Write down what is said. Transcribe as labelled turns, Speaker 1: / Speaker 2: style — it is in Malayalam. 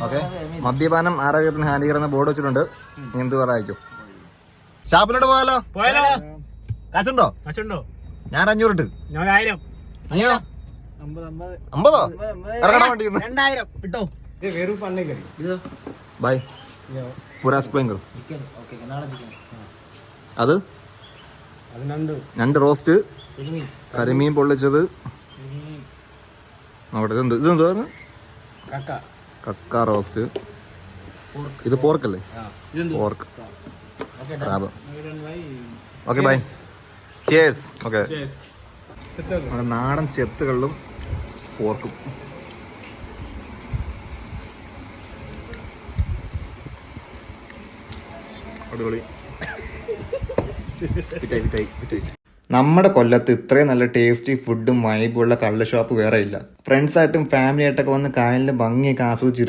Speaker 1: ഓക്കെ. മദ്യപാനം ആരോഗ്യത്തിന് ഹാനികരെന്ന ബോർഡ് വെച്ചിട്ടുണ്ട്. എന്ത് പറയാം? ഷാപ്പിലോട്ട് പോയാലോ? കാശുണ്ടോ? ഞാൻ 500 ഇട്ട്. അയ്യോ 50 ഇറങ്ങണ വണ്ടി
Speaker 2: 2000 കിട്ടോ.
Speaker 1: ബൈ പൂരാ സ്പ്രിംഗർ. അത് ഞണ്ട് റോസ്റ്റ്, കരിമീൻ പൊള്ളിച്ചത്. അവിടെ ഇതെന്ത് പറഞ്ഞു? കക്ക റോസ്റ്റ്. ഇത് പോർക്കല്ലേ? Pork. Okay bye. Cheers. Okay. നാടൻ ചെത്തുകളിലും പോർക്കും. അടിപൊളി. നമ്മുടെ കൊല്ലത്ത് ഇത്രയും നല്ല ടേസ്റ്റി ഫുഡും വൈബുള്ള കള്ള് ഷോപ്പ് വേറെ ഇല്ല. ഫ്രണ്ട്സായിട്ടും ഫാമിലി ആയിട്ടൊക്കെ വന്ന് കായലിന്റെ ഭംഗിയൊക്കെ ആസ്വദിച്ചിരുന്നു.